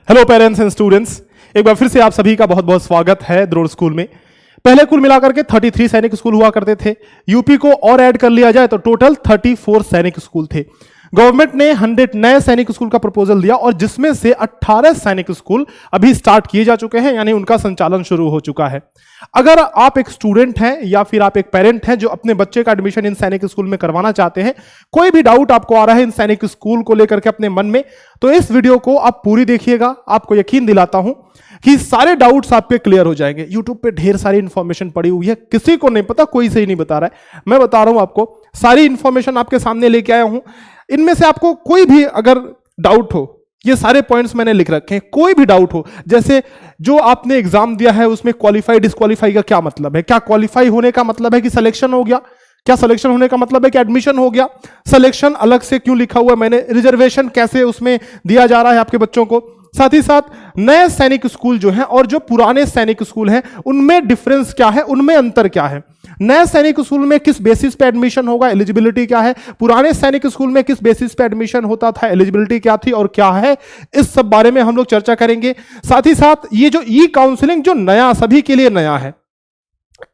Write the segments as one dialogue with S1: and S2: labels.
S1: Hello parents and students, एक बार फिर से आप सभी का बहुत बहुत स्वागत है द्रोड़ स्कूल में। पहले कुल मिलाकर के 33 सैनिक स्कूल हुआ करते थे। यूपी को और ऐड कर लिया जाए तो टोटल 34 सैनिक स्कूल थे। गवर्नमेंट ने 100 नए सैनिक स्कूल का प्रपोजल दिया और जिसमें से 18 सैनिक स्कूल अभी स्टार्ट किए जा चुके हैं, यानी उनका संचालन शुरू हो चुका है। अगर आप एक स्टूडेंट हैं या फिर आप एक पेरेंट हैं जो अपने बच्चे का एडमिशन इन सैनिक स्कूल में करवाना चाहते हैं, कोई भी डाउट आपको आ रहा है इन सैनिक स्कूल को लेकर के अपने मन में, तो इस वीडियो को आप पूरी देखिएगा। आपको यकीन दिलाता हूं कि सारे डाउट्स आपके क्लियर हो जाएंगे। यूट्यूब पे ढेर सारी इंफॉर्मेशन पड़ी हुई है, किसी को नहीं पता, कोई सही नहीं बता रहा है। मैं बता रहा हूं आपको, सारी इंफॉर्मेशन आपके सामने लेके आया हूं। इनमें से आपको कोई भी अगर डाउट हो, ये सारे पॉइंट्स मैंने लिख रखे हैं, कोई भी डाउट हो, जैसे जो आपने एग्जाम दिया है उसमें क्वालिफाई डिस्क्वालीफाई का क्या मतलब है, क्या क्वालिफाई होने का मतलब है कि सिलेक्शन हो गया, क्या सिलेक्शन होने का मतलब है कि एडमिशन हो गया, सिलेक्शन अलग से क्यों लिखा हुआ है मैंने, रिजर्वेशन कैसे उसमें दिया जा रहा है आपके बच्चों को, साथ ही साथ नए सैनिक स्कूल जो हैं और जो पुराने सैनिक स्कूल हैं उनमें डिफरेंस क्या है, उनमें अंतर क्या है, नए सैनिक स्कूल में किस बेसिस पे एडमिशन होगा, एलिजिबिलिटी क्या है, पुराने सैनिक स्कूल में किस बेसिस पे एडमिशन होता था, एलिजिबिलिटी क्या थी और क्या है, इस सब बारे में हम लोग चर्चा करेंगे। साथ ही साथ ये जो ई काउंसलिंग जो नया सभी के लिए नया है,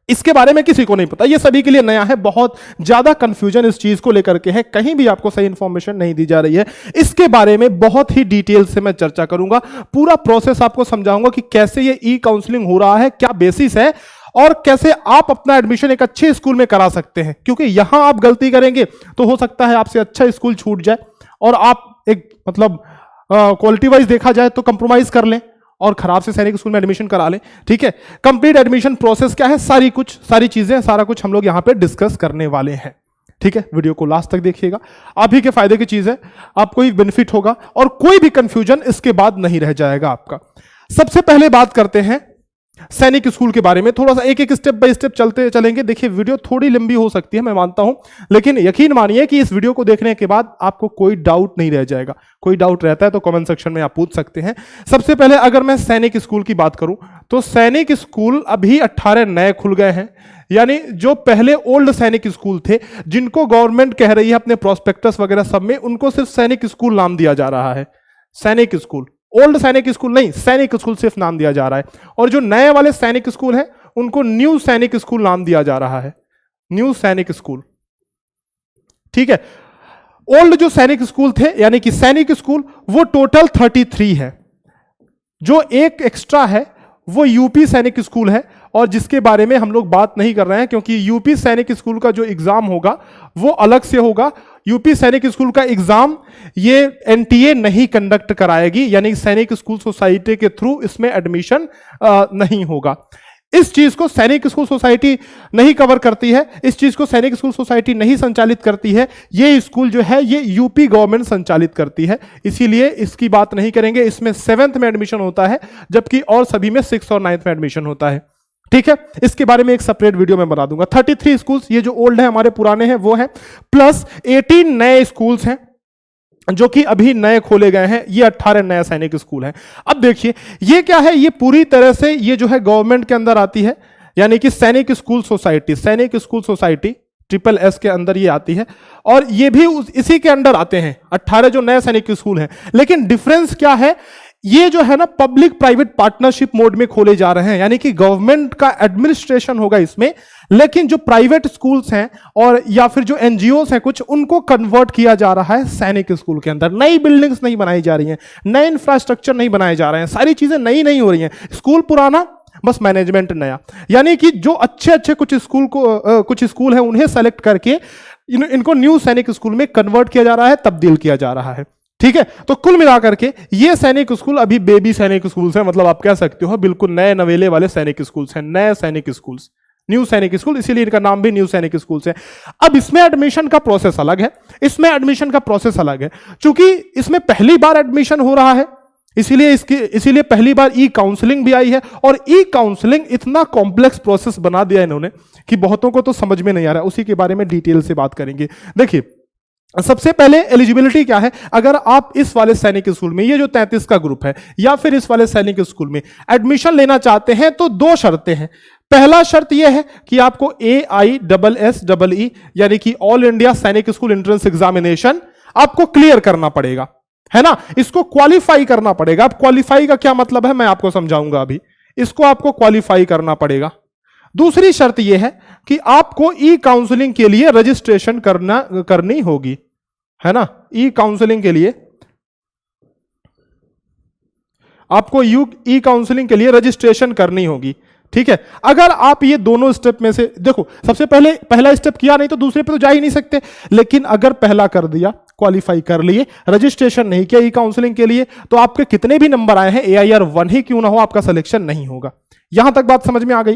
S1: इसके बारे में किसी को नहीं पता, ये सभी के लिए नया है। बहुत ज्यादा कंफ्यूजन इस चीज को लेकर के है, कहीं भी आपको सही इंफॉर्मेशन नहीं दी जा रही है। इसके बारे में बहुत ही डिटेल से मैं चर्चा करूंगा, पूरा प्रोसेस आपको समझाऊंगा कि कैसे ये ई काउंसलिंग हो रहा है, क्या बेसिस है और कैसे आप अपना एडमिशन एक अच्छे स्कूल में करा सकते हैं। क्योंकि यहां आप गलती करेंगे तो हो सकता है आपसे अच्छा स्कूल छूट जाए और आप एक मतलब क्वालिटी वाइज देखा जाए तो कंप्रोमाइज कर लें और खराब से सैनिक स्कूल में एडमिशन करा लें। ठीक है, कंप्लीट एडमिशन प्रोसेस क्या है, सारी चीजें, सारा कुछ हम लोग यहां पे डिस्कस करने वाले हैं। ठीक है, वीडियो को लास्ट तक देखिएगा, आप ही के फायदे की चीज है, आपको ही बेनिफिट होगा और कोई भी कंफ्यूजन इसके बाद नहीं रह जाएगा आपका। सबसे पहले बात करते हैं सैनिक स्कूल के बारे में, थोड़ा सा एक एक स्टेप बाय स्टेप चलते चलेंगे। देखिए वीडियो थोड़ी लंबी हो सकती है, मैं मानता हूं, लेकिन यकीन मानिए कि इस वीडियो को देखने के बाद आपको कोई डाउट नहीं रह जाएगा। कोई डाउट रहता है तो कमेंट सेक्शन में आप पूछ सकते हैं। सबसे पहले अगर मैं सैनिक स्कूल की बात करूं तो सैनिक स्कूल अभी 18 नए खुल गए हैं, यानी जो पहले ओल्ड सैनिक स्कूल थे जिनको गवर्नमेंट कह रही है अपने प्रोस्पेक्टस वगैरह सब में, उनको सिर्फ सैनिक स्कूल नाम दिया जा रहा है। सैनिक स्कूल, ओल्ड सैनिक स्कूल नहीं, सैनिक स्कूल सिर्फ नाम दिया जा रहा है। और जो नए वाले सैनिक स्कूल हैं उनको न्यू सैनिक स्कूल नाम दिया जा रहा है, न्यू सैनिक स्कूल। ठीक है, ओल्ड जो सैनिक स्कूल थे यानी कि सैनिक स्कूल वो टोटल 33 है। जो एक एक्स्ट्रा है वो यूपी सैनिक स्कूल है और जिसके बारे में हम लोग बात नहीं कर रहे हैं क्योंकि यूपी सैनिक स्कूल का जो एग्जाम होगा वो अलग से होगा। यूपी सैनिक स्कूल का एग्जाम ये एनटीए नहीं कंडक्ट कराएगी, यानी सैनिक स्कूल सोसाइटी के थ्रू इसमें एडमिशन नहीं होगा। इस चीज को सैनिक स्कूल सोसाइटी नहीं कवर करती है, इस चीज को सैनिक स्कूल सोसाइटी नहीं संचालित करती है। ये स्कूल जो है ये यूपी गवर्नमेंट संचालित करती है, इसीलिए इसकी बात नहीं करेंगे। इसमें 7th में एडमिशन होता है जबकि और सभी में 6th और 9th में एडमिशन होता है। ठीक है, इसके बारे में एक सेपरेट वीडियो में बना दूंगा। 33 स्कूल्स, ये जो ओल्ड है हमारे पुराने हैं वो है, प्लस 18 नए स्कूल्स हैं जो कि अभी नए खोले गए हैं, ये 18 नए सैनिक स्कूल हैं। अब देखिए ये क्या है, ये पूरी तरह से ये जो है गवर्नमेंट के अंदर आती है, यानी कि सैनिक स्कूल सोसाइटी, सैनिक स्कूल सोसाइटी SSS के अंदर ये आती है और ये भी इसी के अंडर आते हैं 18 जो नए सैनिक स्कूल हैं। लेकिन डिफरेंस क्या है, ये जो है ना पब्लिक प्राइवेट पार्टनरशिप मोड में खोले जा रहे हैं, यानी कि गवर्नमेंट का एडमिनिस्ट्रेशन होगा इसमें, लेकिन जो प्राइवेट स्कूल्स हैं और या फिर जो एनजीओस हैं कुछ, उनको कन्वर्ट किया जा रहा है सैनिक स्कूल के अंदर। नई बिल्डिंग्स नहीं बनाई जा रही हैं, नए इंफ्रास्ट्रक्चर नहीं बनाए जा रहे हैं, सारी चीजें नई नहीं हो रही हैं। स्कूल पुराना, बस मैनेजमेंट नया, यानी कि जो अच्छे अच्छे कुछ स्कूल हैं उन्हें सेलेक्ट करके इनको न्यू सैनिक स्कूल में कन्वर्ट किया जा रहा है, तब्दील किया जा रहा है। ठीक है, तो कुल मिलाकर के ये सैनिक स्कूल अभी बेबी सैनिक स्कूल्स हैं, मतलब आप कह सकते हो बिल्कुल नए नवेले वाले सैनिक स्कूल्स हैं, नए सैनिक स्कूल्स, न्यू सैनिक स्कूल, इसीलिए इनका नाम भी न्यू सैनिक स्कूल्स है। अब इसमें एडमिशन का प्रोसेस अलग है, इसमें एडमिशन का प्रोसेस अलग है, क्योंकि इसमें पहली बार एडमिशन हो रहा है, इसीलिए पहली बार ई काउंसलिंग भी आई है। और ई काउंसलिंग इतना कॉम्प्लेक्स प्रोसेस बना दिया इन्होंने कि बहुतों को तो समझ में नहीं आ रहा, उसी के बारे में डिटेल से बात करेंगे। देखिए सबसे पहले एलिजिबिलिटी क्या है, अगर आप इस वाले सैनिक स्कूल में, ये जो 33 का ग्रुप है, या फिर इस वाले सैनिक स्कूल में एडमिशन लेना चाहते हैं तो 2 शर्तें हैं। पहला शर्त यह है कि आपको AISSEE यानी कि ऑल इंडिया सैनिक स्कूल एंट्रेंस एग्जामिनेशन आपको क्लियर करना पड़ेगा। है ना। इसको क्वालिफाई करना पड़ेगा। अब क्वालिफाई का क्या मतलब है मैं आपको समझाऊंगा अभी। इसको आपको क्वालिफाई करना पड़ेगा। दूसरी शर्त यह है कि आपको ई काउंसलिंग के लिए रजिस्ट्रेशन करनी होगी, है ना। ई काउंसलिंग के लिए आपको ई काउंसलिंग के लिए रजिस्ट्रेशन करनी होगी, ठीक है। अगर आप ये दोनों स्टेप में से देखो, सबसे पहले पहला स्टेप किया नहीं तो दूसरे पे तो जा ही नहीं सकते, लेकिन अगर पहला कर दिया, क्वालिफाई कर लिए, रजिस्ट्रेशन नहीं किया ई काउंसलिंग के लिए, तो आपके कितने भी नंबर आए हैं AIR 1 ही क्यों ना हो, आपका सिलेक्शन नहीं होगा। यहां तक बात समझ में आ गई।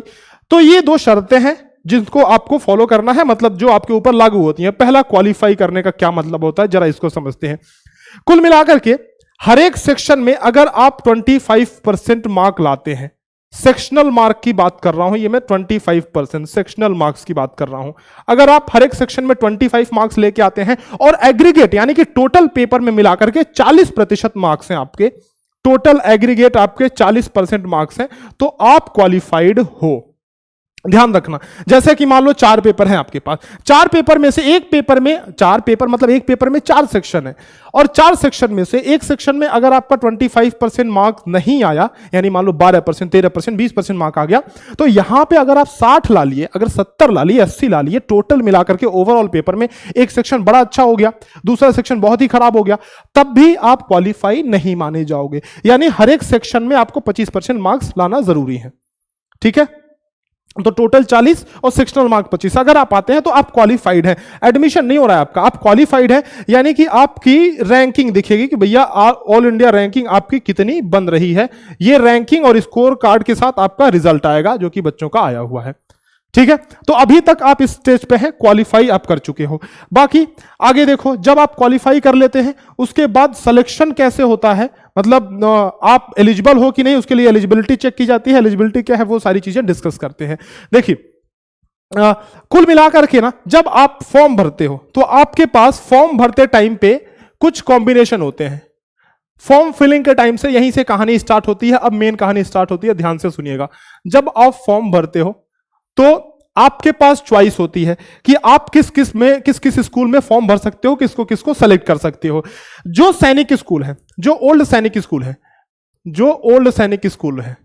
S1: तो ये दो शर्तें हैं जिनको आपको फॉलो करना है, मतलब जो आपके ऊपर लागू होती हैं। पहला, क्वालिफाई करने का क्या मतलब होता है, जरा इसको समझते हैं। कुल मिलाकर के हर एक सेक्शन में अगर आप 25% मार्क लाते हैं, सेक्शनल मार्क की बात कर रहा हूं ये मैं, 25% सेक्शनल मार्क्स की बात कर रहा हूं। अगर आप हर एक सेक्शन में 25 मार्क्स लेके आते हैं और एग्रीगेट यानी कि टोटल पेपर में मिलाकर के 40% मार्क्स हैं आपके, टोटल एग्रीगेट आपके 40% मार्क्स हैं, तो आप क्वालिफाइड हो। ध्यान रखना, जैसे कि मान लो 4 पेपर हैं आपके पास, 4 पेपर में से एक पेपर में 4 पेपर मतलब एक पेपर में 4 सेक्शन है, और 4 सेक्शन में से एक सेक्शन में अगर आपका 25% मार्क्स नहीं आया, यानी मान लो 12%, 13%, 20% मार्क आ गया, तो यहां पे अगर आप 60 ला लिए, अगर 70 ला लिए, 80 ला लिए, टोटल मिलाकर के ओवरऑल पेपर में एक सेक्शन बड़ा अच्छा हो गया, दूसरा सेक्शन बहुत ही खराब हो गया, तब भी आप क्वालिफाई नहीं माने जाओगे। यानी हर एक सेक्शन में आपको 25% मार्क्स लाना जरूरी है, ठीक है। तो टोटल 40 और सेक्शनल मार्क 25, अगर आप आते हैं तो आप क्वालिफाइड हैं। एडमिशन नहीं हो रहा है आपका, आप क्वालिफाइड हैं, यानी कि आपकी रैंकिंग दिखेगी कि भैया ऑल इंडिया रैंकिंग आपकी कितनी बन रही है। ये रैंकिंग और स्कोर कार्ड के साथ आपका रिजल्ट आएगा जो कि बच्चों का आया हुआ है, ठीक है। तो अभी तक आप इस स्टेज पे हैं, क्वालिफाई आप कर चुके हो। बाकी आगे देखो, जब आप क्वालिफाई कर लेते हैं उसके बाद सिलेक्शन कैसे होता है, मतलब आप एलिजिबल हो कि नहीं, उसके लिए एलिजिबिलिटी चेक की जाती है। एलिजिबिलिटी क्या है वो सारी चीजें डिस्कस करते हैं। देखिए कुल मिलाकर के ना, जब आप फॉर्म भरते हो तो आपके पास फॉर्म भरते टाइम पे कुछ कॉम्बिनेशन होते हैं। फॉर्म फिलिंग के टाइम से यहीं से कहानी स्टार्ट होती है। अब मेन कहानी स्टार्ट होती है, ध्यान से सुनिएगा। जब आप फॉर्म भरते हो तो आपके पास चॉइस होती है कि आप किस किस स्कूल में फॉर्म भर सकते हो, किसको किसको सेलेक्ट कर सकते हो। जो सैनिक स्कूल है, जो ओल्ड सैनिक स्कूल है, जो ओल्ड सैनिक स्कूल है,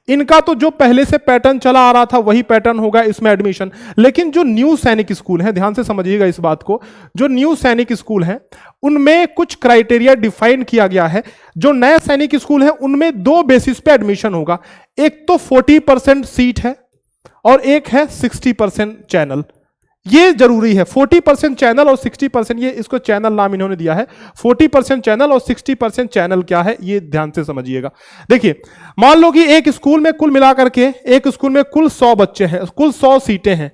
S1: इनका तो जो पहले से पैटर्न चला आ रहा था वही पैटर्न होगा इसमें एडमिशन। लेकिन जो न्यू सैनिक स्कूल है, ध्यान से समझिएगा इस बात को, जो न्यू सैनिक स्कूल है उनमें कुछ क्राइटेरिया डिफाइन किया गया है। जो नए सैनिक स्कूल है उनमें 2 बेसिस पे एडमिशन होगा। एक तो 40% सीट है और एक है 60% चैनल। ये जरूरी है, 40% चैनल और 60%, ये इसको चैनल नाम इन्होंने दिया है। 40% चैनल और 60% चैनल क्या है ये ध्यान से समझिएगा। देखिए मान लो कि एक स्कूल में कुल मिलाकर के, एक स्कूल में कुल 100 बच्चे हैं, कुल 100 सीटें हैं,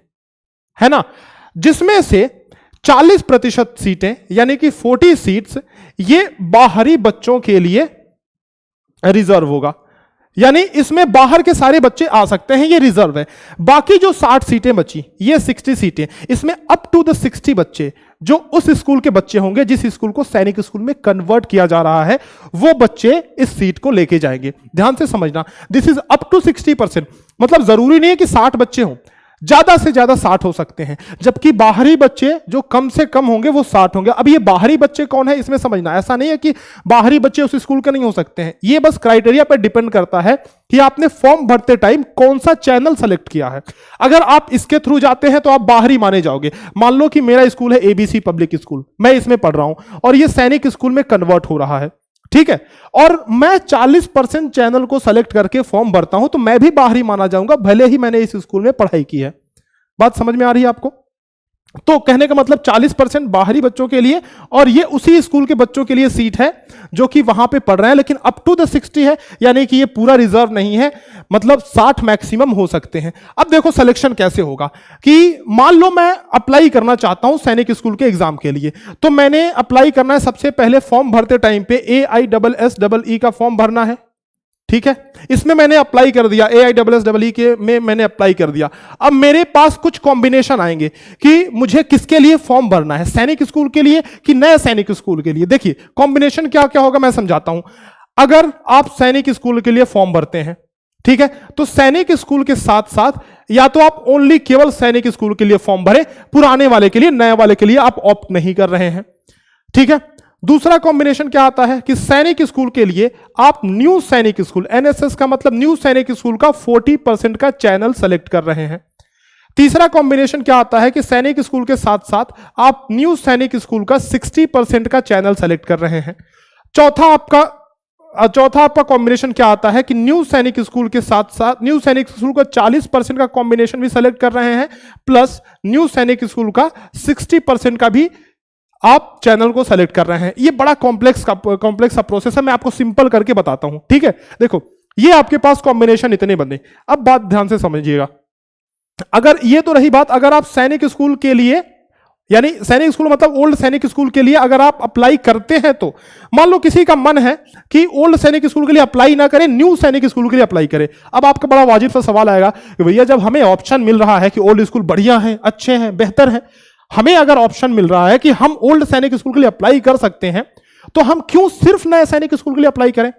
S1: है ना, जिसमें से 40% सीटें यानी कि 40 सीट्स ये बाहरी बच्चों के लिए रिजर्व होगा। यानी इसमें बाहर के सारे बच्चे आ सकते हैं, ये रिजर्व है। बाकी जो 60 सीटें बची, ये 60 सीटें, इसमें अप टू द 60 बच्चे जो उस स्कूल के बच्चे होंगे जिस स्कूल को सैनिक स्कूल में कन्वर्ट किया जा रहा है, वो बच्चे इस सीट को लेके जाएंगे। ध्यान से समझना, दिस इज अप टू 60%, मतलब जरूरी नहीं है कि 60 बच्चे हों, ज्यादा से ज्यादा 60 हो सकते हैं, जबकि बाहरी बच्चे जो कम से कम होंगे वो 60 होंगे। अब ये बाहरी बच्चे कौन है इसमें समझना, ऐसा नहीं है कि बाहरी बच्चे उस स्कूल के नहीं हो सकते हैं, ये बस क्राइटेरिया पर डिपेंड करता है कि आपने फॉर्म भरते टाइम कौन सा चैनल सेलेक्ट किया है। अगर आप इसके थ्रू जाते हैं तो आप बाहरी माने जाओगे। मान लो कि मेरा स्कूल है ABC पब्लिक स्कूल, मैं इसमें पढ़ रहा हूं और ये सैनिक स्कूल में कन्वर्ट हो रहा है, ठीक है, और मैं 40% चैनल को सेलेक्ट करके फॉर्म भरता हूं, तो मैं भी बाहरी माना जाऊंगा भले ही मैंने इस स्कूल में पढ़ाई की है। बात समझ में आ रही है आपको? तो कहने का मतलब 40% बाहरी बच्चों के लिए और ये उसी स्कूल के बच्चों के लिए सीट है जो कि वहां पे पढ़ रहे हैं, लेकिन अप टू द 60 है, यानी कि ये पूरा रिजर्व नहीं है, मतलब 60 मैक्सिमम हो सकते हैं। अब देखो सिलेक्शन कैसे होगा कि मान लो मैं अप्लाई करना चाहता हूं सैनिक स्कूल के एग्जाम के लिए, तो मैंने अप्लाई करना है, सबसे पहले फॉर्म भरते टाइम पे AISSEE का फॉर्म भरना है, ठीक है, इसमें मैंने अप्लाई कर दिया, AISSEE के में मैंने अप्लाई कर दिया। अब मेरे पास कुछ कॉम्बिनेशन आएंगे कि मुझे किसके लिए फॉर्म भरना है, सैनिक स्कूल के लिए कि नए सैनिक स्कूल के लिए। देखिए कॉम्बिनेशन क्या क्या होगा मैं समझाता हूं। अगर आप सैनिक स्कूल के लिए फॉर्म भरते हैं, ठीक है, तो सैनिक स्कूल के साथ साथ या तो आप ओनली केवल सैनिक स्कूल के लिए फॉर्म भरें, पुराने वाले के लिए, नए वाले के लिए आप ऑप्ट नहीं कर रहे हैं, ठीक है। दूसरा कॉम्बिनेशन क्या आता है कि सैनिक स्कूल के लिए आप न्यू सैनिक स्कूल, एनएसएस का मतलब न्यू सैनिक स्कूल का 40% का चैनल सेलेक्ट कर रहे हैं। तीसरा कॉम्बिनेशन क्या आता है कि सैनिक स्कूल के साथ साथ आप न्यू सैनिक स्कूल का 60% का चैनल सेलेक्ट कर रहे हैं। चौथा आपका कॉम्बिनेशन क्या आता है कि न्यू सैनिक स्कूल के साथ साथ न्यू सैनिक स्कूल का 40% का कॉम्बिनेशन भी सेलेक्ट कर रहे हैं, प्लस न्यू सैनिक स्कूल का 60% का भी आप चैनल को सेलेक्ट कर रहे हैं। ये बड़ा कॉम्प्लेक्स सा प्रोसेस है, मैं आपको सिंपल करके बताता हूं, ठीक है। देखो, ये आपके पास कॉम्बिनेशन इतने बने। अब बात ध्यान से समझिएगा। अगर ये तो रही बात, अगर आप सैनिक स्कूल के लिए, यानी सैनिक स्कूल मतलब ओल्ड सैनिक स्कूल के लिए अगर आप अप्लाई करते हैं, तो मान लो किसी का मन है कि ओल्ड सैनिक स्कूल के लिए अप्लाई ना करें, न्यू सैनिक स्कूल के लिए अप्लाई करें। अब आपका बड़ा वाजिब सा सवाल आएगा कि भैया जब हमें ऑप्शन मिल रहा है कि ओल्ड स्कूल बढ़िया है, अच्छे हैं, बेहतर है, हमें अगर ऑप्शन मिल रहा है कि हम ओल्ड सैनिक स्कूल के लिए अप्लाई कर सकते हैं, तो हम क्यों सिर्फ नए सैनिक स्कूल के लिए अप्लाई करें?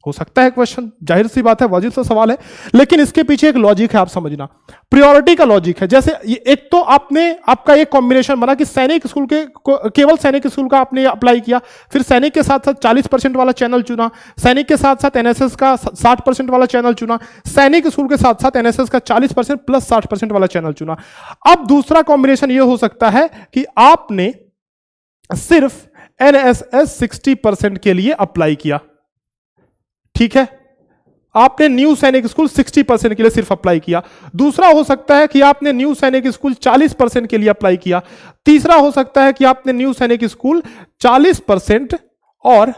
S1: हो सकता है क्वेश्चन, जाहिर सी बात है, वाजिब सा सवाल है, लेकिन इसके पीछे एक लॉजिक है, आप समझना। प्रायोरिटी का लॉजिक है। जैसे एक तो आपका एक कॉम्बिनेशन बना कि सैनिक स्कूल के केवल सैनिक स्कूल का आपने अप्लाई किया, फिर सैनिक के साथ साथ 40% वाला चैनल चुना, सैनिक के साथ साथ एनएसएस का 60% वाला चैनल चुना, सैनिक स्कूल के साथ साथ एनएसएस का 40% प्लस 60% वाला चैनल चुना। अब दूसरा कॉम्बिनेशन यह हो सकता है कि आपने सिर्फ एनएसएस 60% के लिए अप्लाई किया, ठीक है, आपने न्यू सैनिक स्कूल 60% के लिए सिर्फ अप्लाई किया। दूसरा हो सकता है कि आपने न्यू सैनिक स्कूल 40% के लिए अप्लाई किया। तीसरा हो सकता है कि आपने न्यू सैनिक स्कूल 40% और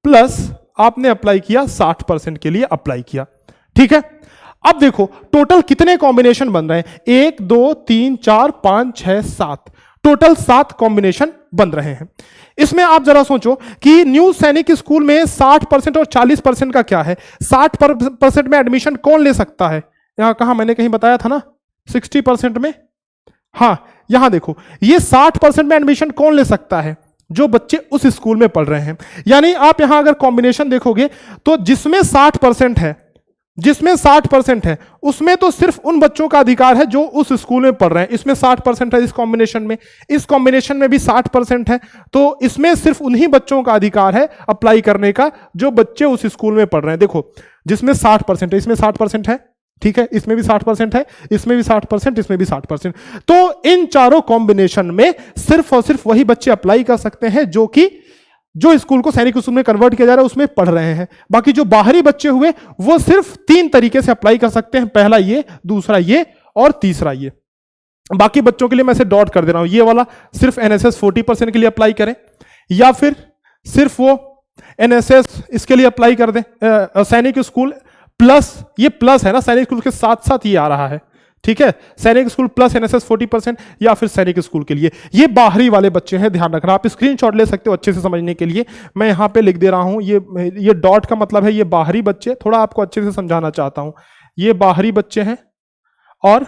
S1: प्लस आपने अप्लाई किया 60% के लिए अप्लाई किया, ठीक है। अब देखो टोटल कितने कॉम्बिनेशन बन रहे हैं, 1 2 3 4 5 6 7, टोटल 7 कॉम्बिनेशन बन रहे हैं। इसमें आप जरा सोचो कि न्यू सैनिक स्कूल में 60% और 40% का क्या है। 60% में एडमिशन कौन ले सकता है? यहां कहां मैंने कहीं बताया था ना 60% में, हां यहां देखो, ये 60% में एडमिशन कौन ले सकता है? जो बच्चे उस स्कूल में पढ़ रहे हैं। यानी आप यहां अगर कॉम्बिनेशन देखोगे तो जिसमें 60% है उसमें तो सिर्फ उन बच्चों का अधिकार है जो उस स्कूल में पढ़ रहे हैं। इसमें 60% है इस कॉम्बिनेशन में भी 60% है, तो इसमें सिर्फ उन्हीं बच्चों का अधिकार है अप्लाई करने का जो बच्चे उस स्कूल में पढ़ रहे हैं। देखो जिसमें 60% है, इसमें 60% है, ठीक है, इसमें भी 60% है, इसमें भी 60%, इसमें भी 60%। तो इन चारों कॉम्बिनेशन में सिर्फ और सिर्फ वही बच्चे अप्लाई कर सकते हैं जो स्कूल को सैनिक स्कूल में कन्वर्ट किया जा रहा है उसमें पढ़ रहे हैं। बाकी जो बाहरी बच्चे हुए वो सिर्फ 3 तरीके से अप्लाई कर सकते हैं, पहला ये, दूसरा ये और तीसरा ये। बाकी बच्चों के लिए मैं इसे डॉट कर दे रहा हूं, ये वाला सिर्फ एनएसएस 40% के लिए अप्लाई करें, या फिर सिर्फ वो एनएसएस इसके लिए अप्लाई कर दें, सैनिक स्कूल प्लस, ये प्लस है ना, सैनिक स्कूल के साथ साथ ये आ रहा है, ठीक है, सैनिक स्कूल प्लस एनएसएस 40%, या फिर सैनिक स्कूल के लिए। ये बाहरी वाले बच्चे हैं, ध्यान रखना। आप स्क्रीनशॉट ले सकते हो अच्छे से समझने के लिए, मैं यहां पे लिख दे रहा हूं। ये डॉट का मतलब है ये बाहरी बच्चे, थोड़ा आपको अच्छे से समझाना चाहता हूं। ये बाहरी बच्चे हैं और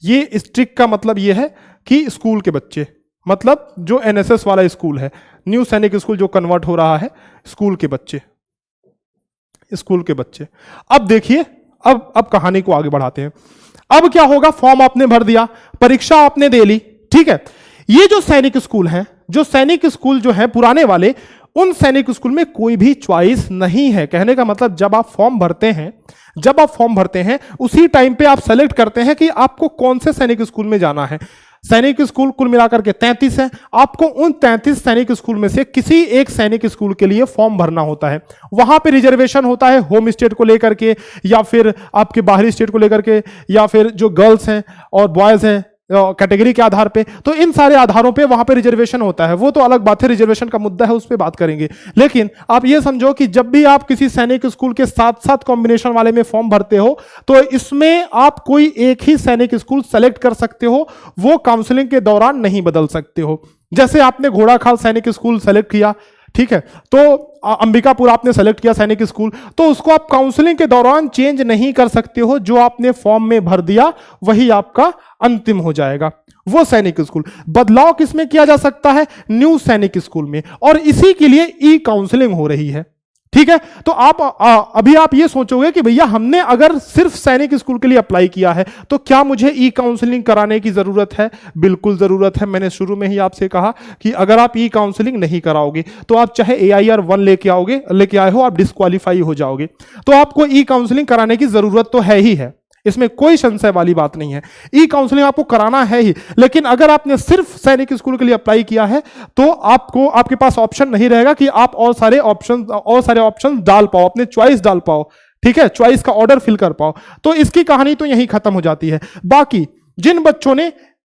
S1: ये स्ट्रिक का मतलब ये है कि स्कूल के बच्चे, मतलब जो एनएसएस वाला स्कूल है, न्यू सैनिक स्कूल जो कन्वर्ट हो रहा है, स्कूल के बच्चे। अब देखिए, अब कहानी को आगे बढ़ाते हैं। अब क्या होगा, फॉर्म आपने भर दिया, परीक्षा आपने दे ली, ठीक है। ये जो सैनिक स्कूल जो है पुराने वाले, उन सैनिक स्कूल में कोई भी चॉइस नहीं है। कहने का मतलब जब आप फॉर्म भरते हैं उसी टाइम पे आप सेलेक्ट करते हैं कि आपको कौन से सैनिक स्कूल में जाना है। सैनिक स्कूल कुल मिलाकर के 33 है, आपको उन 33 सैनिक स्कूल में से किसी एक सैनिक स्कूल के लिए फॉर्म भरना होता है। वहां पे रिजर्वेशन होता है होम स्टेट को लेकर के, या फिर आपके बाहरी स्टेट को लेकर के, या फिर जो गर्ल्स हैं और बॉयज हैं कैटेगरी के आधार पे, तो इन सारे आधारों पे वहां पे रिजर्वेशन होता है। वो तो अलग बात है, रिजर्वेशन का मुद्दा है, उस पर बात करेंगे। लेकिन आप ये समझो कि जब भी आप किसी सैनिक स्कूल के साथ साथ कॉम्बिनेशन वाले में फॉर्म भरते हो, तो इसमें आप कोई एक ही सैनिक स्कूल सेलेक्ट कर सकते हो, वो काउंसलिंग के दौरान नहीं बदल सकते हो। जैसे आपने घोड़ाखाल सैनिक स्कूल सेलेक्ट किया, ठीक है, तो अंबिकापुर आपने सेलेक्ट किया सैनिक स्कूल, तो उसको आप काउंसलिंग के दौरान चेंज नहीं कर सकते हो। जो आपने फॉर्म में भर दिया वही आपका अंतिम हो जाएगा, वो सैनिक स्कूल। बदलाव किसमें किया जा सकता है? न्यू सैनिक स्कूल में, और इसी के लिए ई काउंसलिंग हो रही है, ठीक है। तो आप अभी आप ये सोचोगे कि भैया हमने अगर सिर्फ सैनिक स्कूल के लिए अप्लाई किया है तो क्या मुझे ई काउंसलिंग कराने की जरूरत है? बिल्कुल जरूरत है। मैंने शुरू में ही आपसे कहा कि अगर आप ई काउंसलिंग नहीं कराओगे तो आप चाहे AIR 1 लेके आए हो, आप डिस्क्वालीफाई हो जाओगे। तो आपको ई काउंसलिंग कराने की जरूरत तो है ही है, इसमें कोई संशय वाली बात नहीं है। ई काउंसलिंग आपको कराना है ही। लेकिन अगर आपने सिर्फ सैनिक स्कूल के लिए अप्लाई किया है तो आपके पास ऑप्शन नहीं रहेगा कि आप और सारे ऑप्शन डाल पाओ, अपने चॉइस डाल पाओ। ठीक है, चॉइस का ऑर्डर फिल कर पाओ। तो इसकी कहानी तो यहीं खत्म हो जाती है। बाकी जिन बच्चों ने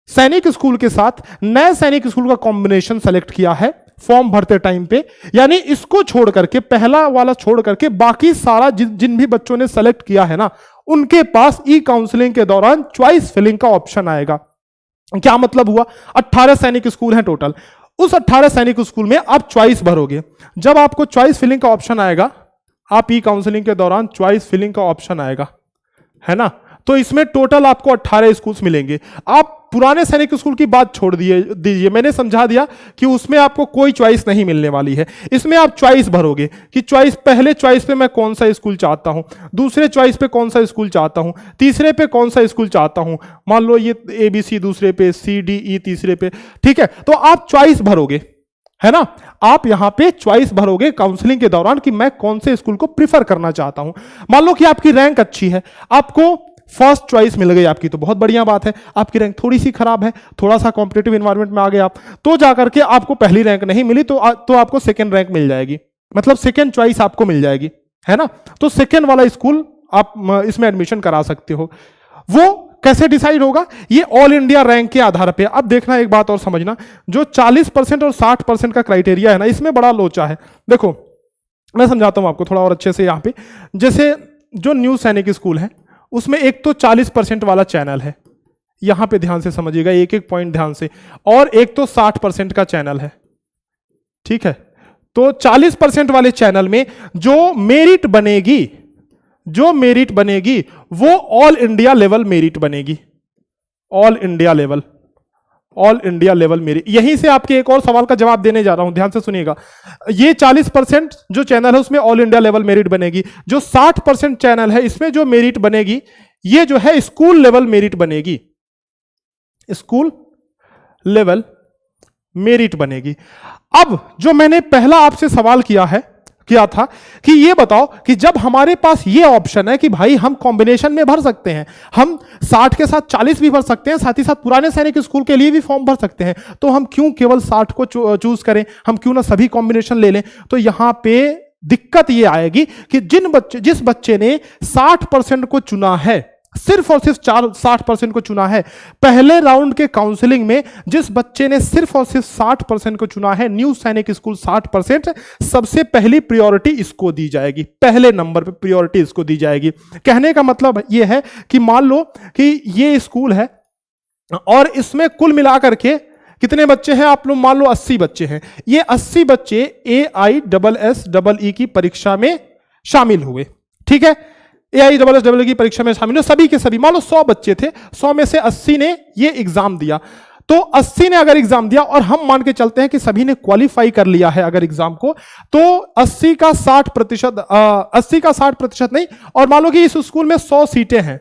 S1: सैनिक स्कूल के साथ नए सैनिक स्कूल का कॉम्बिनेशन सेलेक्ट किया है फॉर्म भरते टाइम पे, यानी इसको छोड़ करके, पहला वाला छोड़ करके बाकी सारा जिन भी बच्चों ने सेलेक्ट किया है ना, उनके पास ई काउंसलिंग के दौरान चॉइस फिलिंग का ऑप्शन आएगा। क्या मतलब हुआ? 18 सैनिक स्कूल हैं टोटल। उस 18 सैनिक स्कूल में आप चॉइस भरोगे। जब आपको चॉइस फिलिंग का ऑप्शन आएगा, आप ई काउंसलिंग के दौरान चॉइस फिलिंग का ऑप्शन आएगा, है ना, तो इसमें टोटल आपको 18 स्कूल्स मिलेंगे। आप पुराने सैनिक स्कूल की बात छोड़ दीजिए, मैंने समझा दिया कि उसमें आपको कोई चॉइस नहीं मिलने वाली है। इसमें आप चॉइस भरोगे कि पहले चॉइस पे मैं कौन सा स्कूल चाहता हूं, दूसरे चॉइस पे कौन सा स्कूल चाहता हूं, तीसरे पे कौन सा स्कूल चाहता हूं। मान लो ये ABC दूसरे पे, CDE तीसरे पे, ठीक है, तो आप चॉइस भरोगे, है ना। आप यहां पे चॉइस भरोगे काउंसलिंग के दौरान कि मैं कौन से स्कूल को प्रीफर करना चाहता हूं। मान लो कि आपकी रैंक अच्छी है, आपको फर्स्ट चॉइस मिल गई आपकी, तो बहुत बढ़िया बात है। आपकी रैंक थोड़ी सी खराब है, थोड़ा सा कॉम्पिटिटिव एनवायरनमेंट में आ गए आप, तो जाकर के आपको पहली रैंक नहीं मिली तो आपको सेकंड रैंक मिल जाएगी, मतलब सेकंड चॉइस आपको मिल जाएगी, है ना। तो सेकंड वाला स्कूल आप इसमें एडमिशन करा सकते हो। वो कैसे डिसाइड होगा? ये ऑल इंडिया रैंक के आधार पे। अब देखना, एक बात और समझना, जो 40% और 60% का क्राइटेरिया है ना, इसमें बड़ा लोचा है। देखो मैं समझाता हूं आपको थोड़ा और अच्छे से। यहां पे जैसे जो न्यू सैनिक स्कूल है उसमें एक तो 40% वाला चैनल है, यहां पे ध्यान से समझिएगा, एक एक पॉइंट ध्यान से, और एक तो 60% का चैनल है। ठीक है, तो 40% वाले चैनल में जो मेरिट बनेगी वो ऑल इंडिया लेवल मेरिट बनेगी। All India level merit. यहीं से आपके एक और सवाल का जवाब देने जा रहा हूं, ध्यान से सुनिएगा। ये 40% जो चैनल है उसमें ऑल इंडिया लेवल मेरिट बनेगी। जो 60% चैनल है इसमें जो मेरिट बनेगी ये जो है स्कूल लेवल मेरिट बनेगी, स्कूल लेवल मेरिट बनेगी। अब जो मैंने पहला आपसे सवाल किया था कि ये बताओ कि जब हमारे पास ये ऑप्शन है कि भाई हम कॉम्बिनेशन में भर सकते हैं, हम 60 के साथ 40 भी भर सकते हैं, साथ ही साथ पुराने सैनिक स्कूल के लिए भी फॉर्म भर सकते हैं, तो हम क्यों केवल 60 को चूज करें? हम क्यों ना सभी कॉम्बिनेशन ले लें? तो यहां पे दिक्कत ये आएगी कि जिस बच्चे ने 60% को चुना है, सिर्फ और सिर्फ 60% को चुना है, पहले राउंड के काउंसलिंग में जिस बच्चे ने सिर्फ और सिर्फ 60% को चुना है, न्यू सैनिक स्कूल 60%, सबसे पहली प्रायोरिटी इसको दी जाएगी, पहले नंबर पे प्रायोरिटी इसको दी जाएगी। कहने का मतलब यह है कि मान लो कि ये स्कूल है और इसमें कुल मिलाकर के कितने बच्चे हैं? आप लोग मान लो 80 बच्चे हैं। ये 80 बच्चे AISSEE की परीक्षा में शामिल हुए, ठीक है। AISSEE की परीक्षा में शामिल हुए सभी के सभी, मान लो 100 बच्चे थे, 100 में से 80 ने ये एग्जाम दिया। तो 80 ने अगर एग्जाम दिया और हम मान के चलते हैं कि सभी ने क्वालिफाई कर लिया है अगर एग्जाम को, तो 80 का 60% नहीं, और मान लो कि इस स्कूल में 100 सीटें हैं,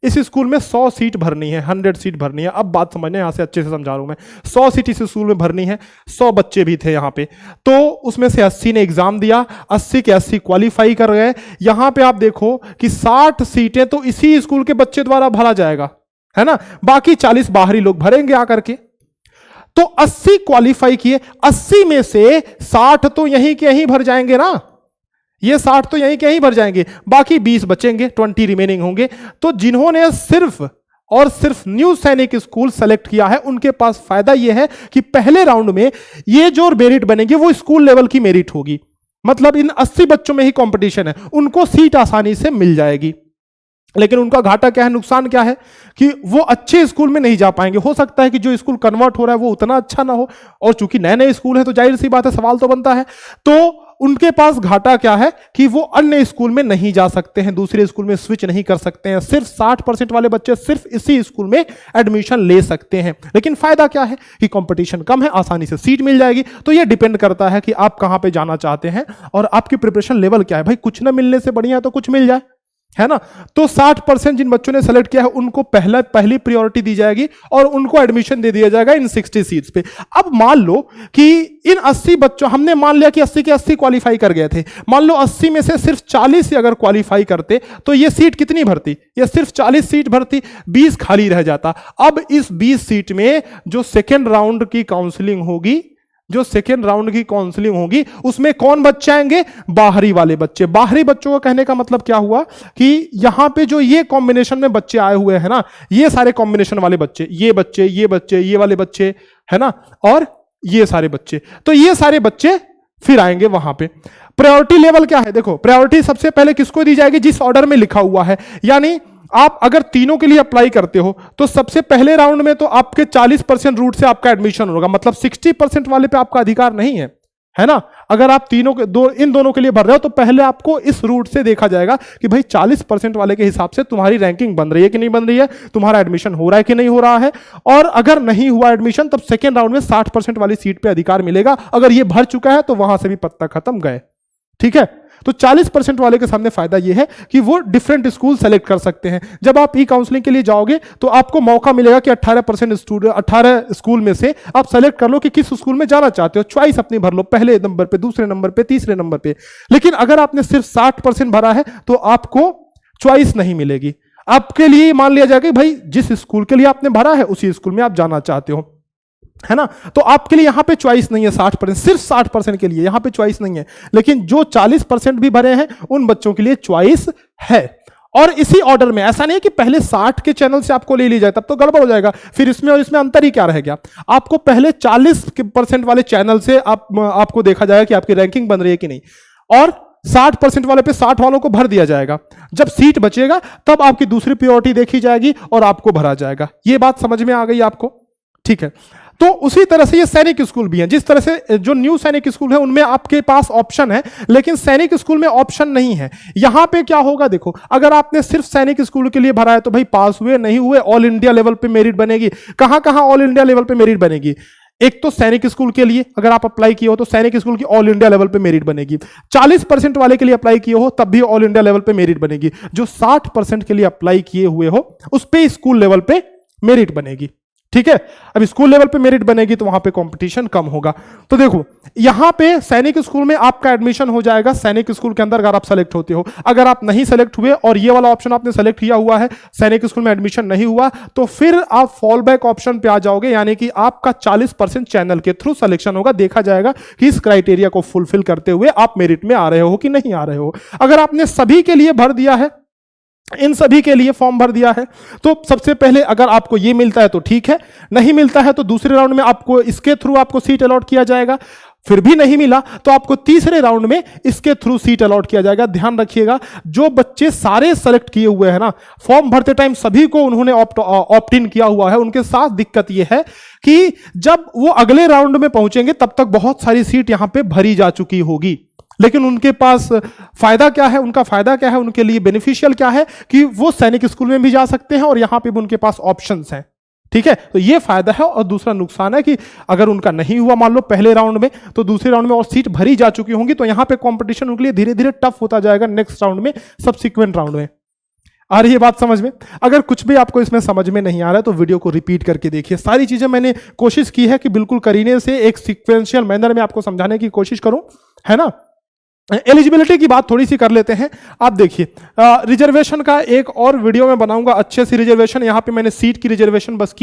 S1: इस स्कूल में 100 सीट भरनी है, 100 सीट भरनी है। अब बात समझने, यहां से अच्छे से समझा रहा हूं मैं। 100 सीट इस स्कूल में भरनी है, 100 बच्चे भी थे यहां पे, तो उसमें से 80 ने एग्जाम दिया, 80 के 80 क्वालिफाई कर गए। यहां पे आप देखो कि 60 सीटें तो इसी स्कूल के बच्चे द्वारा भरा जाएगा, है ना, बाकी 40 बाहरी लोग भरेंगे आकर के। तो 80 क्वालिफाई किए, 80 में से 60 तो यहीं के यहीं भर जाएंगे ना, ये 60 तो यहीं के यहीं भर जाएंगे, बाकी 20 बचेंगे, 20 रिमेनिंग होंगे। तो जिन्होंने सिर्फ और सिर्फ न्यू सैनिक स्कूल सेलेक्ट किया है उनके पास फायदा यह है कि पहले राउंड में ये जो मेरिट बनेगी वो स्कूल लेवल की मेरिट होगी, मतलब इन 80 बच्चों में ही कंपटीशन है, उनको सीट आसानी से मिल जाएगी। लेकिन उनका घाटा क्या है, नुकसान क्या है कि वो अच्छे स्कूल में नहीं जा पाएंगे। हो सकता है कि जो स्कूल कन्वर्ट हो रहा है वो उतना अच्छा ना हो, और चूंकि नए नए स्कूल है तो जाहिर सी बात है सवाल तो बनता है, तो उनके पास घाटा क्या है कि वो अन्य स्कूल में नहीं जा सकते हैं, दूसरे स्कूल में स्विच नहीं कर सकते हैं। सिर्फ 60% वाले बच्चे सिर्फ इसी स्कूल में एडमिशन ले सकते हैं। लेकिन फायदा क्या है कि कंपटीशन कम है, आसानी से सीट मिल जाएगी। तो ये डिपेंड करता है कि आप कहां पे जाना चाहते हैं और आपकी प्रिपरेशन लेवल क्या है। भाई कुछ ना मिलने से बढ़िया तो कुछ मिल जाए, है ना। तो 60% जिन बच्चों ने सेलेक्ट किया है उनको पहली प्रायोरिटी दी जाएगी और उनको एडमिशन दे दिया जाएगा इन 60 सीट्स पे। अब मान लो कि इन 80 बच्चों, हमने मान लिया कि 80 के 80 क्वालिफाई कर गए थे, मान लो 80 में से सिर्फ 40 ही अगर क्वालिफाई करते तो ये सीट कितनी भरती, ये सिर्फ 40 सीट भरती, 20 खाली रह जाता। अब इस 20 सीट में जो सेकेंड राउंड की काउंसलिंग होगी, उसमें कौन बच्चे आएंगे, बाहरी वाले बच्चे। बाहरी बच्चों का कहने का मतलब क्या हुआ कि यहां पे जो ये कॉम्बिनेशन में बच्चे आए हुए हैं ना, ये सारे कॉम्बिनेशन वाले बच्चे, ये बच्चे, ये बच्चे, ये वाले बच्चे, है ना, और ये सारे बच्चे, तो ये सारे बच्चे फिर आएंगे वहां पे। प्रायोरिटी लेवल क्या है, देखो प्रायोरिटी सबसे पहले किसको दी जाएगी, जिस ऑर्डर में लिखा हुआ है। यानी आप अगर तीनों के लिए अप्लाई करते हो तो सबसे पहले राउंड में तो आपके 40% रूट से आपका एडमिशन होगा, मतलब 60% वाले पे आपका अधिकार नहीं है ना। अगर आप तीनों के इन दोनों के लिए भर रहे हो तो पहले आपको इस रूट से देखा जाएगा कि भाई 40% वाले के हिसाब से तुम्हारी रैंकिंग बन रही है कि नहीं बन रही है, तुम्हारा एडमिशन हो रहा है कि नहीं हो रहा है। और अगर नहीं हुआ एडमिशन तब सेकेंड राउंड में 60% वाली सीट पे अधिकार मिलेगा। अगर ये भर चुका है तो वहां से भी पत्ता खत्म, गए, ठीक है। तो 40% वाले के सामने फायदा यह है कि वो डिफरेंट स्कूल सेलेक्ट कर सकते हैं। जब आप ई काउंसलिंग के लिए जाओगे तो आपको मौका मिलेगा कि 18 स्कूल में से आप सेलेक्ट कर लो कि किस स्कूल में जाना चाहते हो, चॉइस अपनी भर लो, पहले नंबर पे, दूसरे नंबर पे, तीसरे नंबर पे। लेकिन अगर आपने सिर्फ 60% भरा है तो आपको चॉइस नहीं मिलेगी। आपके लिए मान लिया जाएगा भाई जिस स्कूल के लिए आपने भरा है उसी स्कूल में आप जाना चाहते हो, है ना। तो आपके लिए यहां पे चॉइस नहीं है 60%, सिर्फ 60% के लिए यहां पे चॉइस नहीं है। लेकिन जो 40% भी भरे हैं उन बच्चों के लिए चॉइस है। और इसी ऑर्डर में, ऐसा नहीं है कि पहले 60 के चैनल से आपको ले ली जाए, तब तो गड़बड़ हो जाएगा। फिर इसमें और इसमें अंतर ही क्या रह गया। आपको पहले 40% वाले चैनल से आपको देखा जाएगा कि आपकी रैंकिंग बन रही है कि नहीं, और 60% वाले पे 60 वालों को भर दिया जाएगा। जब सीट बचेगा तब आपकी दूसरी प्रायोरिटी देखी जाएगी और आपको भरा जाएगा। ये बात समझ में आ गई आपको, ठीक है। तो उसी तरह से ये सैनिक स्कूल भी है। जिस तरह से जो न्यू सैनिक स्कूल है उनमें आपके पास ऑप्शन है, लेकिन सैनिक स्कूल में ऑप्शन नहीं है। यहां पे क्या होगा, देखो अगर आपने सिर्फ सैनिक स्कूल के लिए भरा है तो भाई पास हुए नहीं हुए ऑल इंडिया लेवल पे मेरिट बनेगी। कहां कहां ऑल इंडिया लेवल पे मेरिट बनेगी, एक तो सैनिक स्कूल के लिए अगर आप अप्लाई किए हो तो सैनिक स्कूल की ऑल इंडिया लेवल पे मेरिट बनेगी। 40% वाले के लिए अप्लाई किए हो तब भी ऑल इंडिया लेवल पे मेरिट बनेगी। जो 60% के लिए अप्लाई किए हुए हो उस पे स्कूल लेवल पे मेरिट बनेगी, ठीक है। अब स्कूल लेवल पे मेरिट बनेगी तो वहां पे कंपटीशन कम होगा। तो देखो यहां पे सैनिक स्कूल में आपका एडमिशन हो जाएगा सैनिक स्कूल के अंदर, अगर आप सेलेक्ट होते हो। अगर आप नहीं सेलेक्ट हुए और ये वाला ऑप्शन आपने सेलेक्ट किया हुआ है, सैनिक स्कूल में एडमिशन नहीं हुआ, तो फिर आप फॉल बैक ऑप्शन पे आ जाओगे। यानी कि आपका 40% चैनल के थ्रू सिलेक्शन होगा। देखा जाएगा कि इस क्राइटेरिया को फुलफिल करते हुए आप मेरिट में आ रहे हो कि नहीं आ रहे हो। अगर आपने सभी के लिए भर दिया है, इन सभी के लिए फॉर्म भर दिया है, तो सबसे पहले अगर आपको ये मिलता है तो ठीक है, नहीं मिलता है तो दूसरे राउंड में आपको इसके थ्रू आपको सीट अलॉट किया जाएगा। फिर भी नहीं मिला तो आपको तीसरे राउंड में इसके थ्रू सीट अलॉट किया जाएगा। ध्यान रखिएगा, जो बच्चे सारे सेलेक्ट किए हुए हैं ना, फॉर्म भरते टाइम सभी को उन्होंने ऑप्ट इन किया हुआ है, उनके साथ दिक्कत यह है कि जब वो अगले राउंड में पहुंचेंगे तब तक बहुत सारी सीट यहां पे भरी जा चुकी होगी। लेकिन उनके पास फायदा क्या है, उनका फायदा क्या है, उनके लिए बेनिफिशियल क्या है कि वो सैनिक स्कूल में भी जा सकते हैं और यहां पे भी उनके पास ऑप्शंस हैं, ठीक है। तो ये फायदा है। और दूसरा नुकसान है कि अगर उनका नहीं हुआ मान लो पहले राउंड में, तो दूसरे राउंड में और सीट भरी जा चुकी होंगी, तो यहां पे कंपटीशन उनके लिए धीरे धीरे टफ होता जाएगा नेक्स्ट राउंड में, सब्सिक्वेंट राउंड में। आ रही है बात समझ में? अगर कुछ भी आपको इसमें समझ में नहीं आ रहा है तो वीडियो को रिपीट करके देखिए। सारी चीजें मैंने कोशिश की है कि बिल्कुल करीने से एक सीक्वेंशियल मैनर में आपको समझाने की कोशिश करूं, है ना। एलिजिबिलिटी की बात थोड़ी सी कर लेते हैं। आप देखिए रिजर्वेशन का एक और वीडियो में बनाऊंगा अच्छे से। रिजर्वेशन यहाँ पे मैंने सीट की रिजर्वेशन बस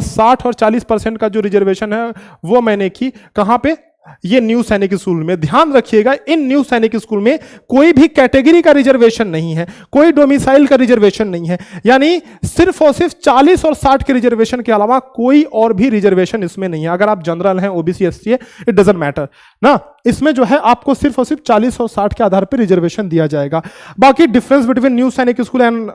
S1: 60 और 40% का जो रिजर्वेशन है वो मैंने की। कहाँ पे? ये न्यू सैनिक स्कूल में। ध्यान रखिएगा, इन न्यू सैनिक स्कूल में कोई भी कैटेगरी का रिजर्वेशन नहीं है, कोई डोमिसाइल का रिजर्वेशन नहीं है। यानी सिर्फ और सिर्फ 40 और 60 के रिजर्वेशन के अलावा कोई और भी रिजर्वेशन इसमें नहीं है। अगर आप जनरल हैं, ओबीसी, एससी है, इट डजंट मैटर, ना। इसमें जो है आपको सिर्फ और सिर्फ 40 और 60 के आधार पर रिजर्वेशन दिया जाएगा। बाकी डिफरेंस बिटवीन न्यू सैनिक स्कूल एंड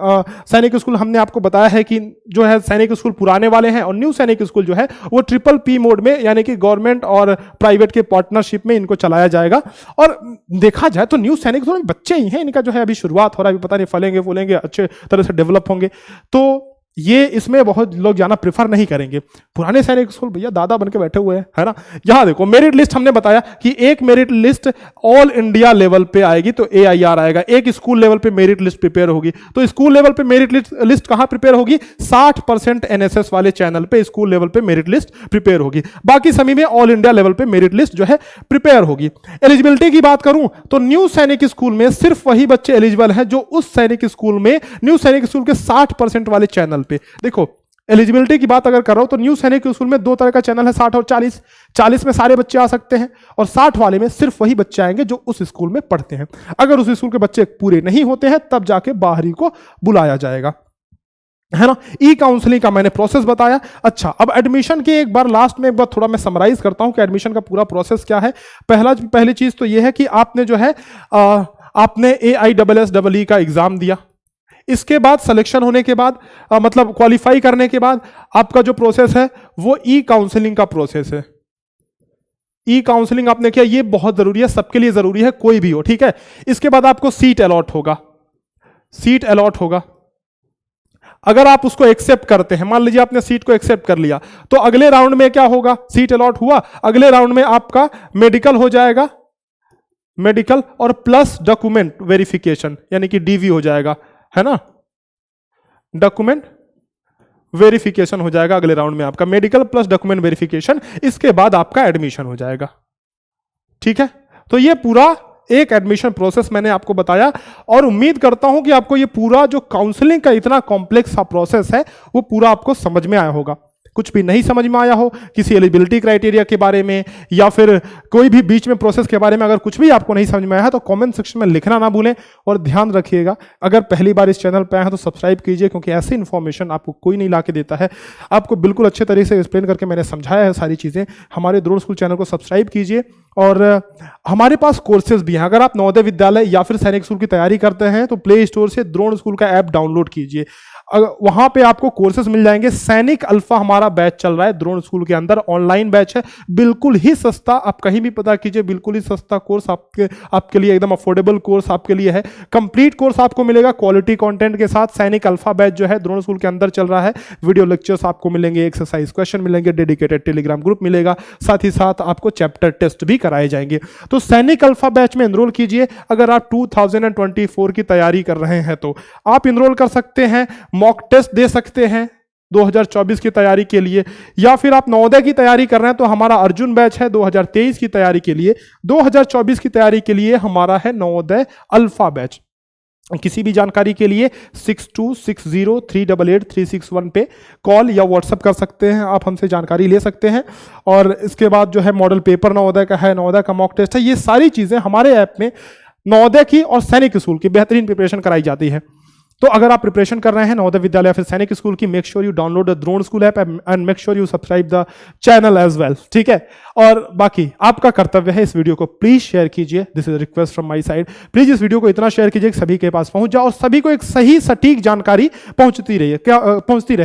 S1: सैनिक स्कूल हमने आपको बताया है कि जो है सैनिक स्कूल पुराने वाले हैं और न्यू सैनिक स्कूल जो है वो PPP मोड में, यानी कि गवर्नमेंट और प्राइवेट के पार्टनरशिप में इनको चलाया जाएगा। और देखा जाए तो न्यू सैनिक स्कूल बच्चे ही हैं, इनका जो है अभी शुरुआत हो रहा है, अभी पता नहीं फलेंगे फूलेंगे, अच्छे तरह से डेवलप होंगे, तो ये इसमें बहुत लोग जाना प्रेफर नहीं करेंगे। पुराने सैनिक स्कूल भैया दादा बन के बैठे हुए हैं, है ना। यहां देखो मेरिट लिस्ट हमने बताया कि एक merit list all India level पे आएगी तो AIR आएगा, एक स्कूल लेवल पे मेरिट लिस्ट प्रिपेयर होगी। तो स्कूल लेवल पे मेरिट लिस्ट कहां प्रिपेयर होगी? 60% NSS वाले चैनल पे स्कूल लेवल पे मेरिट लिस्ट प्रिपेयर होगी। बाकी सभी में ऑल इंडिया लेवल पे मेरिट लिस्ट जो है प्रिपेयर होगी। एलिजिबिलिटी की बात करूं तो न्यू सैनिक स्कूल में सिर्फ वही बच्चे एलिजिबल हैं जो उस सैनिक स्कूल में, न्यू सैनिक स्कूल के 60% वाले चैनल पे। देखो एलिजिबिलिटी की बात अगर कर रहा हूं तो न्यू सैनिक स्कूल में दो तरह का चैनल है, 60 और 40। 40 में सारे बच्चे आ सकते हैं और 60 वाले में सिर्फ वही बच्चे आएंगे जो उस स्कूल में पढ़ते हैं। अगर उस स्कूल के बच्चे पूरे नहीं होते हैं तब जाके बाहरी को बुलाया जाएगा, है ना। ई काउंसलिंग का मैंने प्रोसेस बताया। अच्छा, अब एडमिशन के एक बार लास्ट में एक बार थोड़ा मैं समराइज करता हूं कि एडमिशन का पूरा प्रोसेस क्या है। पहली चीज तो यह है कि आपने जो है आपने AISSEE का एग्जाम दिया। इसके बाद सिलेक्शन होने के बाद मतलब क्वालिफाई करने के बाद आपका जो प्रोसेस है वो ई काउंसलिंग का प्रोसेस है। ई काउंसलिंग आपने किया, ये बहुत जरूरी है, सबके लिए जरूरी है, कोई भी हो, ठीक है। इसके बाद आपको सीट अलॉट होगा, सीट अलॉट होगा। अगर आप उसको एक्सेप्ट करते हैं, मान लीजिए आपने सीट को एक्सेप्ट कर लिया, तो अगले राउंड में क्या होगा? सीट अलॉट हुआ, अगले राउंड में आपका मेडिकल हो जाएगा, मेडिकल और प्लस डॉक्यूमेंट वेरिफिकेशन यानी कि DV हो जाएगा, है ना। डॉक्यूमेंट वेरिफिकेशन हो जाएगा अगले राउंड में आपका, मेडिकल प्लस डॉक्यूमेंट वेरिफिकेशन। इसके बाद आपका एडमिशन हो जाएगा, ठीक है। तो ये पूरा एक एडमिशन प्रोसेस मैंने आपको बताया और उम्मीद करता हूं कि आपको ये पूरा जो काउंसलिंग का इतना कॉम्प्लेक्स सा प्रोसेस है वो पूरा आपको समझ में आया होगा। कुछ भी नहीं समझ में आया हो किसी एलिजिबिलिटी क्राइटेरिया के बारे में या फिर कोई भी बीच में प्रोसेस के बारे में, अगर कुछ भी आपको नहीं समझ में आया है तो कमेंट सेक्शन में लिखना ना भूलें। और ध्यान रखिएगा, अगर पहली बार इस चैनल पर आए हैं तो सब्सक्राइब कीजिए, क्योंकि ऐसी इन्फॉर्मेशन आपको कोई नहीं ला के देता है। आपको बिल्कुल अच्छे तरीके से एक्सप्लेन करके मैंने समझाया है सारी चीज़ें। हमारे द्रोण स्कूल चैनल को सब्सक्राइब कीजिए और हमारे पास कोर्सेज भी हैं। अगर आप नवोदय विद्यालय या फिर सैनिक स्कूल की तैयारी करते हैं तो प्ले स्टोर से द्रोण स्कूल का ऐप डाउनलोड कीजिए, वहां पे आपको कोर्सेज मिल जाएंगे। सैनिक अल्फा हमारा बैच चल रहा है द्रोण स्कूल के अंदर, ऑनलाइन बैच है, बिल्कुल ही सस्ता। आप कहीं भी पता कीजिए, बिल्कुल ही सस्ता कोर्स आपके लिए, एकदम अफोर्डेबल कोर्स आपके लिए है। कंप्लीट कोर्स आपको मिलेगा क्वालिटी कंटेंट के साथ। सैनिक अल्फा बैच जो है द्रोण स्कूल के अंदर चल रहा है, वीडियो लेक्चर्स आपको मिलेंगे, एक्सरसाइज क्वेश्चन मिलेंगे, डेडिकेटेड टेलीग्राम ग्रुप मिलेगा, साथ ही साथ आपको चैप्टर टेस्ट भी कराए जाएंगे। तो सैनिक अल्फा बैच में एनरोल कीजिए। अगर आप 2024 की तैयारी कर रहे हैं तो आप एनरोल कर सकते हैं, मॉक टेस्ट दे सकते हैं 2024 की तैयारी के लिए, या फिर आप नवोदय की तैयारी कर रहे हैं तो हमारा अर्जुन बैच है 2023 की तैयारी के लिए। 2024 की तैयारी के लिए हमारा है नवोदय अल्फा बैच। किसी भी जानकारी के लिए 6260388361 पे कॉल या व्हाट्सएप कर सकते हैं, आप हमसे जानकारी ले सकते हैं। और इसके बाद जो है मॉडल पेपर नवोदय का है, नवोदय का मॉक टेस्ट है, ये सारी चीज़ें हमारे ऐप में नवोदय की और सैनिक स्कूल की बेहतरीन प्रिपरेशन कराई जाती है। तो अगर आप प्रिपरेशन कर रहे हैं नवोदय विद्यालय या फिर सैनिक स्कूल की, make sure you download the Drona school app and make sure you subscribe the channel as well, ठीक है। और बाकी आपका कर्तव्य है इस वीडियो को प्लीज शेयर कीजिए, this is a request from my side. Please इस वीडियो को इतना शेयर कीजिए कि सभी के पास पहुंच जाए और सभी को एक सही सटीक जानकारी पहुंचती रहे।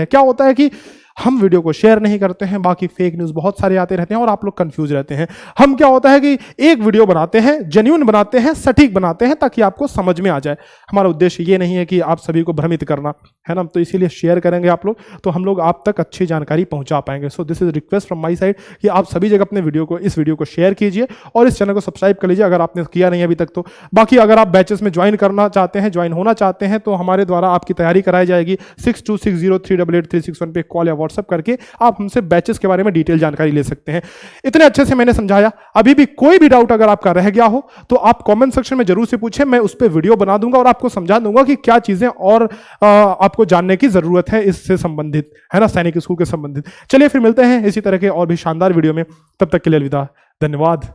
S1: क्या होता है कि हम वीडियो को शेयर नहीं करते हैं, बाकी फेक न्यूज़ बहुत सारे आते रहते हैं और आप लोग कंफ्यूज रहते हैं। हम क्या होता है कि एक वीडियो बनाते हैं, जेन्युइन बनाते हैं, सटीक बनाते हैं ताकि आपको समझ में आ जाए। हमारा उद्देश्य ये नहीं है कि आप सभी को भ्रमित करना, है ना। तो इसीलिए शेयर करेंगे आप लोग तो हम लोग आप तक अच्छी जानकारी पहुंचा पाएंगे। So this is request from my side कि आप सभी जगह अपने इस वीडियो को शेयर कीजिए और इस चैनल को सब्सक्राइब कर लीजिए अगर आपने किया नहीं अभी तक तो। बाकी अगर आप बैचेस में ज्वाइन करना चाहते हैं, ज्वाइन होना चाहते हैं तो हमारे द्वारा आपकी तैयारी कराई जाएगी। 6260388361 पे कॉल या व्हाट्सएप करके आप हमसे बैचेस के बारे में डिटेल जानकारी ले सकते हैं। इतने अच्छे से मैंने समझाया, अभी भी कोई भी डाउट अगर आपका रह गया हो तो आप कमेंट सेक्शन में जरूर से पूछें, मैं उस पर वीडियो बना दूंगा और आपको समझा दूंगा कि क्या चीजें और आपको जानने की जरूरत है इससे संबंधित, है ना, सैनिक स्कूल के संबंधित। चलिए फिर मिलते हैं इसी तरह के और भी शानदार वीडियो में, तब तक के लिए अलविदा, धन्यवाद।